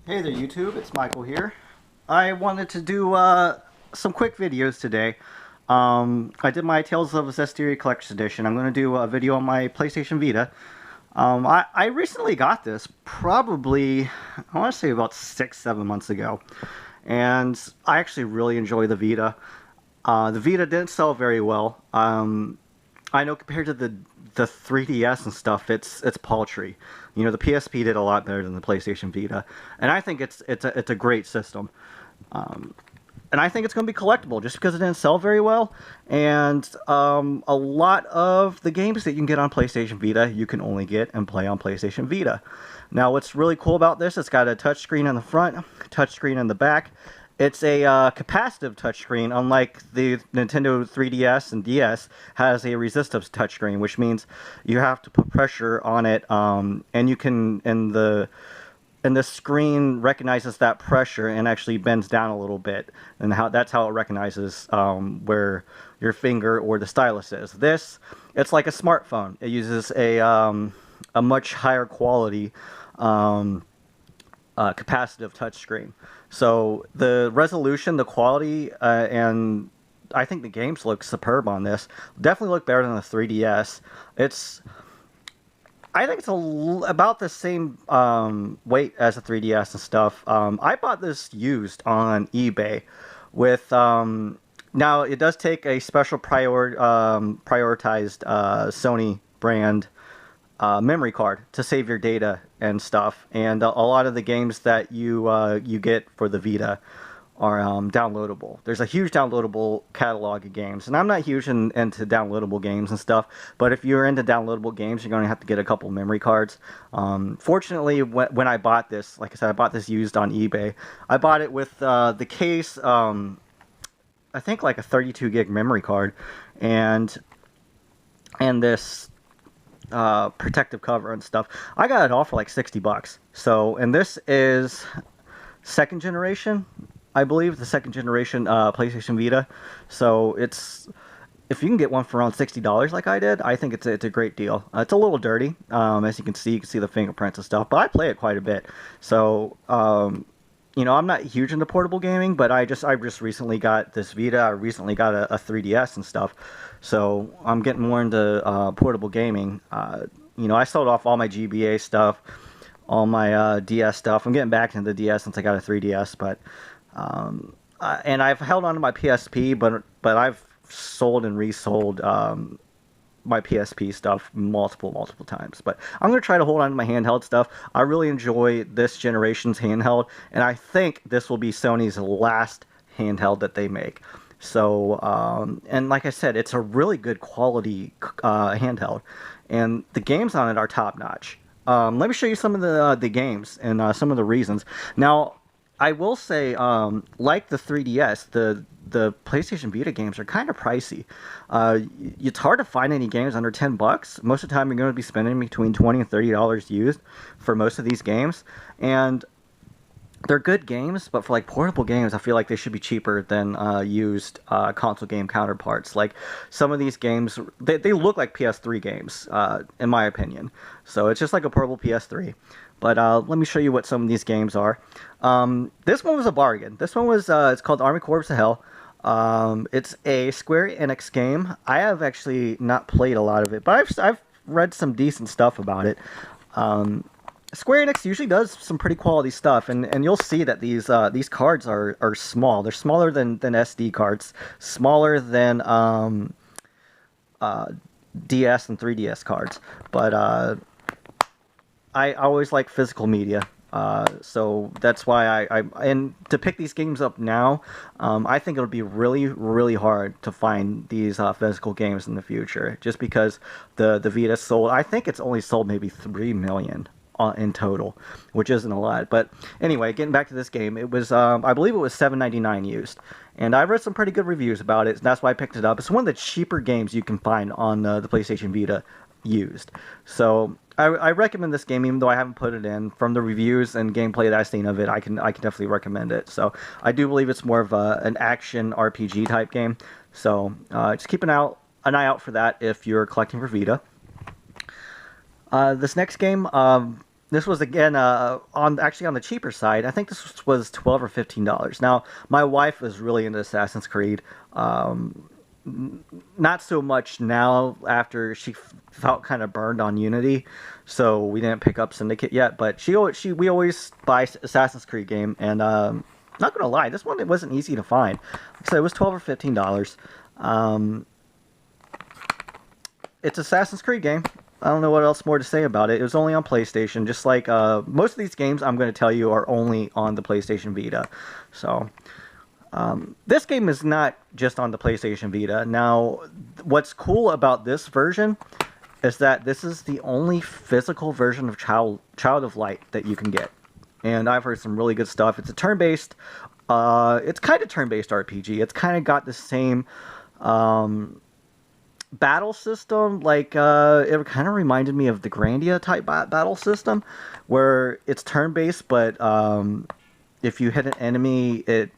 Hey there YouTube, it's Michael here. I wanted to do some quick videos today. I did my Tales of Zestiria Collector's Edition. I'm going to do a video on my PlayStation Vita. I recently got this, probably, I want to say about 6-7 months ago. And I actually really enjoy the Vita. The Vita didn't sell very well. I know compared to the 3DS and stuff, it's paltry. You know, the PSP did a lot better than the PlayStation Vita, and I think it's a great system. And I think it's going to be collectible just because it didn't sell very well. And a lot of the games that you can get on PlayStation Vita, you can only get and play on PlayStation Vita. Now, what's really cool about this, it's got a touchscreen in the front, touchscreen in the back. It's a capacitive touchscreen, unlike the Nintendo 3DS and DS has a resistive touchscreen, which means you have to put pressure on it, and you can, and the screen recognizes that pressure and actually bends down a little bit, and that's how it recognizes where your finger or the stylus is. This, it's like a smartphone. It uses a much higher quality capacitive touchscreen. So the resolution, the quality, and I think the games look superb on this. Definitely look better than the 3DS. I think it's about the same weight as the 3DS and stuff. I bought this used on eBay with, now it does take a special prioritized Sony brand memory card to save your data and stuff, and a lot of the games that you get for the Vita are downloadable. There's a huge downloadable catalog of games, and I'm not huge into downloadable games and stuff, but if you're into downloadable games, you're going to have to get a couple memory cards. Fortunately, when I bought this, like I said, I bought this used on eBay. I bought it with the case, I think like a 32 gig memory card, and this protective cover and stuff. I got it all for like $60. So, and this is second generation, I believe, the second generation PlayStation Vita. So it's, if you can get one for around $60 like I did, I think it's a great deal. It's a little dirty, as you can see the fingerprints and stuff, but I play it quite a bit. So, you know, I'm not huge into portable gaming, but I just recently got this Vita. I recently got a 3DS and stuff, so I'm getting more into portable gaming. You know, I sold off all my GBA stuff, all my DS stuff. I'm getting back into the DS since I got a 3DS, but and I've held on to my PSP, but I've sold and resold my PSP stuff multiple times. But I'm going to try to hold on to my handheld stuff. I really enjoy this generation's handheld, and I think this will be Sony's last handheld that they make. So, and like I said, it's a really good quality handheld, and the games on it are top-notch. Let me show you some of the games and some of the reasons. Now, I will say, like the 3DS, the PlayStation Vita games are kind of pricey. It's hard to find any games under $10. Most of the time, you're going to be spending between $20 and $30 used for most of these games, and they're good games. But for like portable games, I feel like they should be cheaper than used console game counterparts. Like some of these games, they look like PS3 games, in my opinion. So it's just like a portable PS3. But let me show you what some of these games are. This one was a bargain. This one was, it's called Army Corps of Hell. It's a Square Enix game. I have actually not played a lot of it, but I've read some decent stuff about it. Square Enix usually does some pretty quality stuff, and you'll see that these cards are small. They're smaller than SD cards, smaller than DS and 3DS cards, but I always like physical media, so that's why and to pick these games up now, I think it'll be really hard to find these physical games in the future, just because the Vita sold, I think it's only sold maybe 3 million in total, which isn't a lot. But anyway, getting back to this game, it was, I believe it was $7.99 used, and I read some pretty good reviews about it, and that's why I picked it up. It's one of the cheaper games you can find on the PlayStation Vita used. So I recommend this game, even though I haven't put it in. From the reviews and gameplay that I've seen of it, I can definitely recommend it. So I do believe it's more of an action RPG type game. So just keep an eye out for that if you're collecting for Vita. This next game, This was again on actually on the cheaper side. I think this was $12 or $15. Now, my wife was really into Assassin's Creed. Um, Not so much now after she felt kind of burned on Unity, so we didn't pick up Syndicate yet. But we always buy Assassin's Creed game, and not gonna lie, this one it wasn't easy to find. Like I said, it was $12 or $15. Um, it's Assassin's Creed game. I don't know what else more to say about it. It was only on PlayStation, just like most of these games I'm going to tell you are only on the PlayStation Vita. So this game is not just on the PlayStation Vita. Now, what's cool about this version is that this is the only physical version of Child of Light that you can get. And I've heard some really good stuff. It's a turn-based, it's kind of turn-based RPG. It's kind of got the same battle system, like it kind of reminded me of the Grandia type battle system, where it's turn-based, but if you hit an enemy, it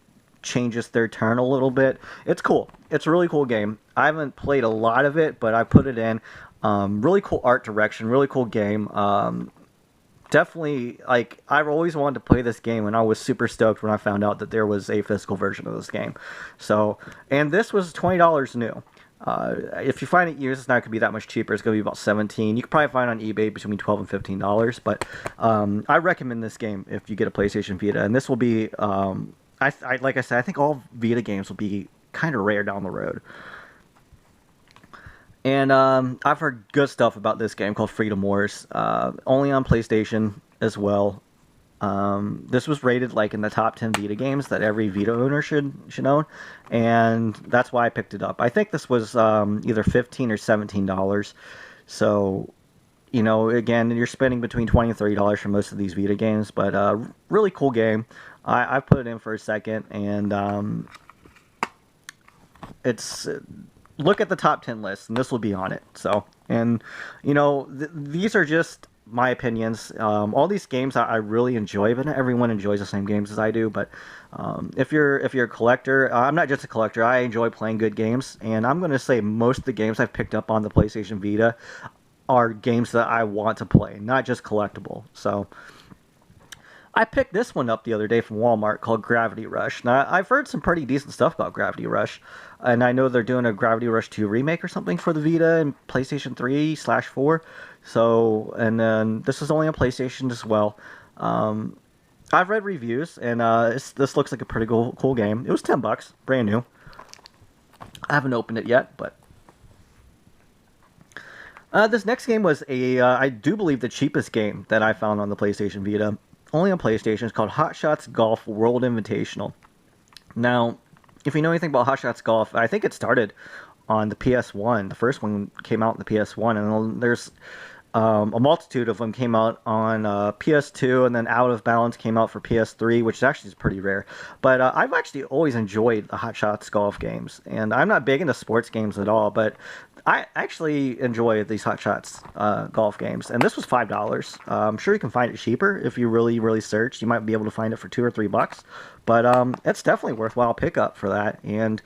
changes their turn a little bit. It's cool. It's a really cool game. I haven't played a lot of it, but I put it in. Really cool art direction, really cool game. Definitely, like, I've always wanted to play this game, and I was super stoked when I found out that there was a physical version of this game. So, and this was $20 new. If you find it used, it's not going to be that much cheaper. It's going to be about $17. You can probably find it on eBay between $12 and $15. But I recommend this game if you get a PlayStation Vita. And this will be, like I said, I think all Vita games will be kind of rare down the road. And I've heard good stuff about this game called Freedom Wars. Only on PlayStation as well. This was rated like in the top 10 Vita games that every Vita owner should own, and that's why I picked it up. I think this was either $15 or $17. So, you know, again, you're spending between $20 and $30 for most of these Vita games, but really cool game. I put it in for a second, and it's look at the top 10 list, and this will be on it. So, and you know, these are just my opinions. All these games I really enjoy, but not everyone enjoys the same games as I do. But if you're a collector, I'm not just a collector. I enjoy playing good games, and I'm going to say most of the games I've picked up on the PlayStation Vita are games that I want to play, not just collectible. So I picked this one up the other day from Walmart called Gravity Rush. Now, I've heard some pretty decent stuff about Gravity Rush, and I know they're doing a Gravity Rush 2 remake or something for the Vita and PlayStation 3/4. So, and then this is only on PlayStation as well. I've read reviews, and this looks like a pretty cool game. It was $10, brand new. I haven't opened it yet, but this next game was I do believe the cheapest game that I found on the PlayStation Vita. Only on PlayStation. It's called Hot Shots Golf World Invitational. Now, if you know anything about Hot Shots Golf, I think it started on the PS1. The first one came out in the PS1, and there's a multitude of them came out on PS2, and then Out of Balance came out for PS3, which actually is pretty rare. But I've actually always enjoyed the Hot Shots Golf games, and I'm not big into sports games at all, but I actually enjoy these Hot Shots golf games, and this was $5. I'm sure you can find it cheaper if you really search. You might be able to find it for $2 or $3, but it's definitely worthwhile pickup for that. And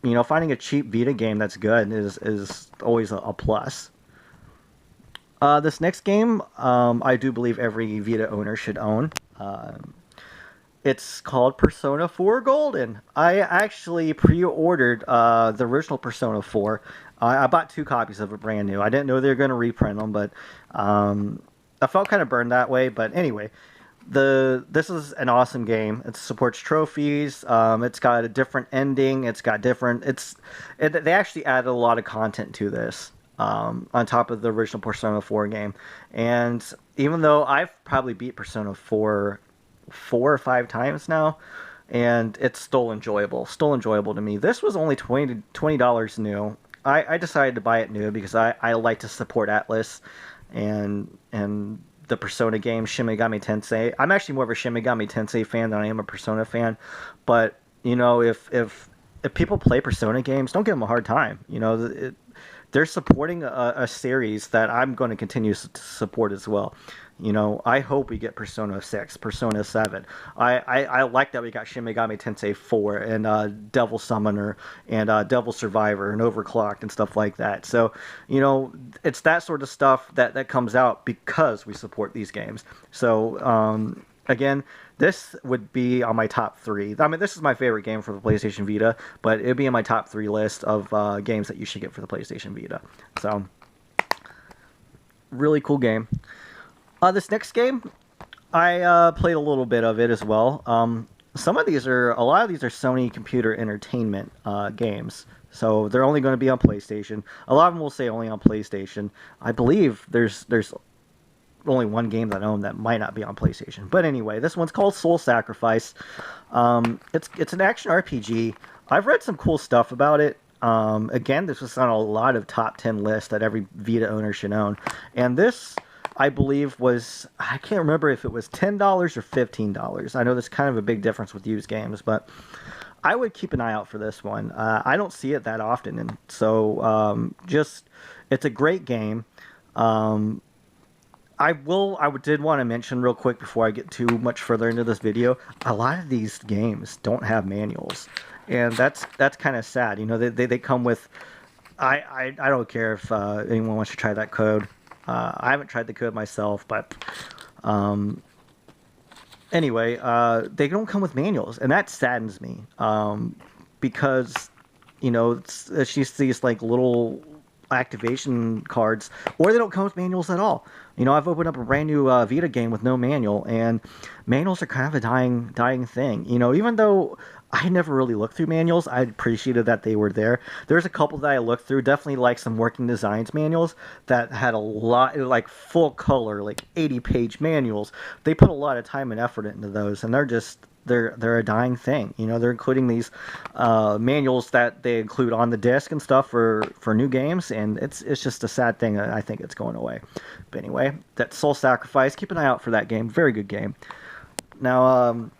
you know, finding a cheap Vita game that's good is always a plus. This next game, I do believe every Vita owner should own. It's called Persona 4 Golden. I actually pre-ordered the original Persona 4. I bought 2 copies of it brand new. I didn't know they were going to reprint them, but I felt kind of burned that way. But anyway, this is an awesome game. It supports trophies. It's got a different ending. It's got different. They actually added a lot of content to this. On top of the original Persona 4 game. And even though I've probably beat Persona 4 or 5 times now, and it's still enjoyable to me. This was only $20 new. I decided to buy it new because I like to support Atlas and the Persona game, Shin Megami Tensei. I'm actually more of a Shin Megami Tensei fan than I am a Persona fan, but you know, if people play Persona games, don't give them a hard time. You know, they're supporting a series that I'm going to continue to support as well. I hope we get Persona 6, Persona 7. I like that we got Shin Megami Tensei 4 and Devil Summoner and Devil Survivor and Overclocked and stuff like that. So, it's that sort of stuff that comes out because we support these games. So, again, this would be on my top 3. I mean, this is my favorite game for the PlayStation Vita, but it'd be in my top 3 list of games that you should get for the PlayStation Vita. So, really cool game. This next game, I played a little bit of it as well. A lot of these are Sony Computer Entertainment games, so they're only going to be on PlayStation. A lot of them will say only on PlayStation. I believe there's only one game that I own that might not be on PlayStation. But anyway, this one's called Soul Sacrifice. It's an action RPG. I've read some cool stuff about it. Again, this was on a lot of top 10 lists that every Vita owner should own. And this, I believe, I can't remember if it was $10 or $15. I know there's kind of a big difference with used games, but I would keep an eye out for this one. I don't see it that often, and so it's a great game. I did want to mention real quick before I get too much further into this video, a lot of these games don't have manuals, and that's kind of sad. They come with. I don't care if anyone wants to try that code. I haven't tried the code myself, but anyway, they don't come with manuals, and that saddens me because it's just these like little activation cards, or they don't come with manuals at all. I've opened up a brand new Vita game with no manual, and manuals are kind of a dying thing. Even though I never really looked through manuals, I appreciated that they were there. There's a couple that I looked through, definitely like some Working Designs manuals that had a lot, like full color, like 80-page manuals. They put a lot of time and effort into those, and they're a dying thing. They're including these manuals that they include on the disc and stuff for new games, and it's just a sad thing. I think it's going away. But anyway, that's Soul Sacrifice. Keep an eye out for that game. Very good game. Now,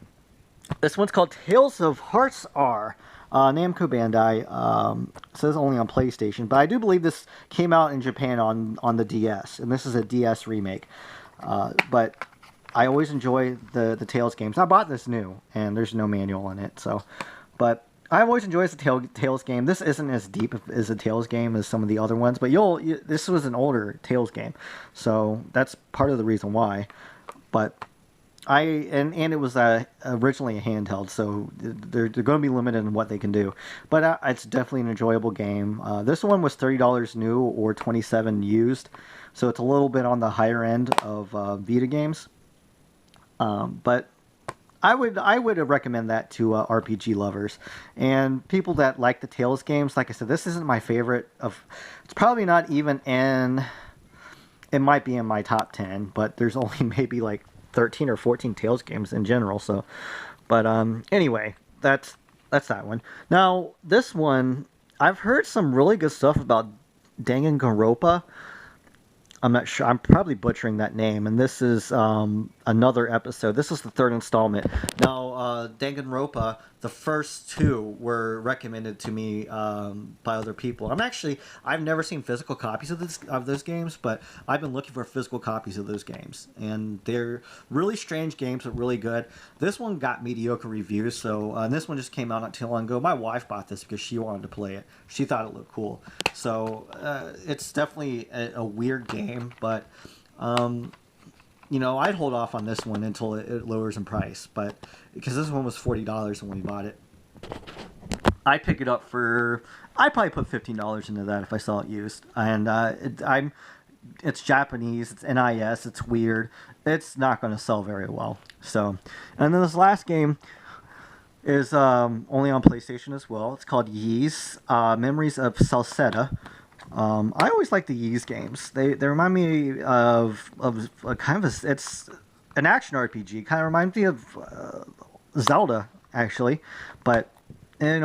this one's called Tales of Hearts R. Namco Bandai. Says only on PlayStation, but I do believe this came out in Japan on the DS, and this is a DS remake. But I always enjoy the Tales games. I bought this new, and there's no manual in it, but I always enjoy the Tales game. This isn't as deep as a Tales game as some of the other ones, but this was an older Tales game, so that's part of the reason why. But and it was originally a handheld, so they're going to be limited in what they can do. But it's definitely an enjoyable game. This one was $30 new or $27 used, so it's a little bit on the higher end of Vita games. But I would recommend that to RPG lovers and people that like the Tales games. Like I said, this isn't my favorite it's probably not even it might be in my top 10, but there's only maybe like 13 or 14 Tales games in general. So, but anyway, that's that one. Now this one, I've heard some really good stuff about Danganronpa. I'm not sure. I'm probably butchering that name. And this is another episode. This is the 3rd installment. Now, Danganronpa, the first 2 were recommended to me by other people. I've never seen physical copies of those games, but I've been looking for physical copies of those games. And they're really strange games, but really good. This one got mediocre reviews, so and this one just came out not too long ago. My wife bought this because she wanted to play it. She thought it looked cool. So it's definitely a weird game, but I'd hold off on this one until it lowers in price, but because this one was $40 when we bought it. I'd pick it up I'd probably put $15 into that if I saw it used. And it's Japanese, it's NIS, it's weird. It's not going to sell very well. So, and then this last game is only on PlayStation as well. It's called Ys, Memories of Salsetta. I always like the Ys games. They remind me of a kind of it's an action RPG. Kind of reminds me of Zelda, actually. But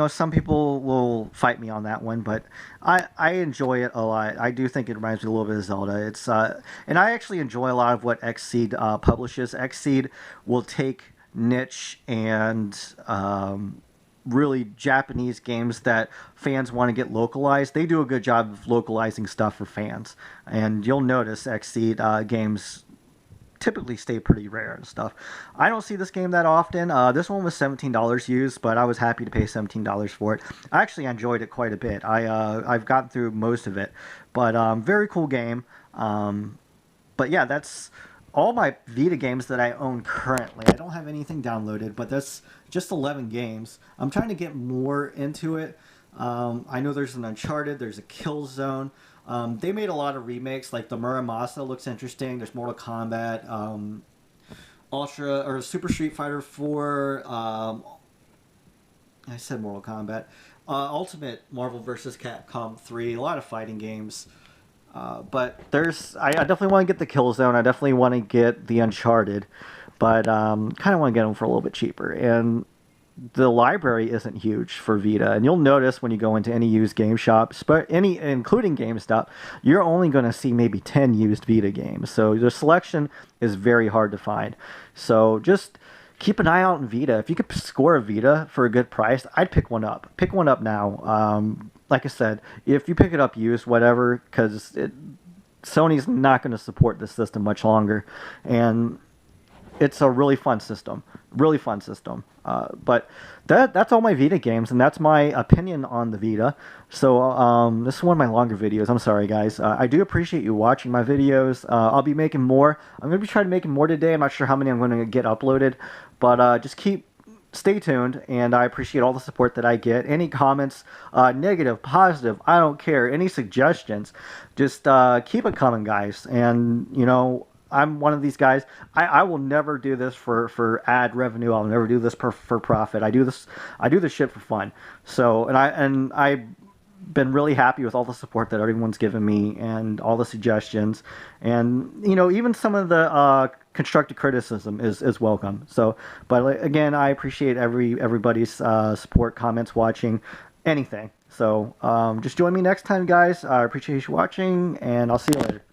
some people will fight me on that one, but I enjoy it a lot. I do think it reminds me a little bit of Zelda. It's and I actually enjoy a lot of what Xseed publishes. Xseed will take niche and really Japanese games that fans want to get localized. They do a good job of localizing stuff for fans, and you'll notice Xseed games typically stay pretty rare and stuff. I don't see this game that often. This one was $17 used, but I was happy to pay $17 for it. I actually enjoyed it quite a bit. I've gotten through most of it, but very cool game. But yeah, that's all my Vita games that I own currently. I don't have anything downloaded, but that's just 11 games. I'm trying to get more into it. I know there's an Uncharted, there's a Killzone. They made a lot of remakes, like the Muramasa looks interesting. There's Mortal Kombat, Ultra or Super Street Fighter 4. I said Mortal Kombat. Ultimate Marvel vs. Capcom 3. A lot of fighting games. But I definitely want to get the Killzone. I definitely want to get the Uncharted, but kind of want to get them for a little bit cheaper. And the library isn't huge for Vita, and you'll notice when you go into any used game shops, but including GameStop, you're only going to see maybe 10 used Vita games. So the selection is very hard to find. So just keep an eye out in Vita. If you could score a Vita for a good price, I'd pick one up. Pick one up now. Like I said, if you pick it up used, whatever, because Sony's not going to support this system much longer, and it's a really fun system. Really fun system. But that's all my Vita games, and that's my opinion on the Vita. So this is one of my longer videos. I'm sorry, guys. I do appreciate you watching my videos. I'll be making more. I'm going to be trying to make more today. I'm not sure how many I'm going to get uploaded, but just stay tuned, and I appreciate all the support that I get. Any comments, negative, positive, I don't care. Any suggestions, just keep it coming, guys. And, you know, I'm one of these guys. I will never do this for ad revenue. I'll never do this for profit. I do this shit for fun. So, and I've been really happy with all the support that everyone's given me and all the suggestions, and you know, even some of the constructive criticism is welcome. So, but again, I appreciate everybody's support, comments, watching, anything. So just join me next time, guys. I appreciate you watching, and I'll see you later.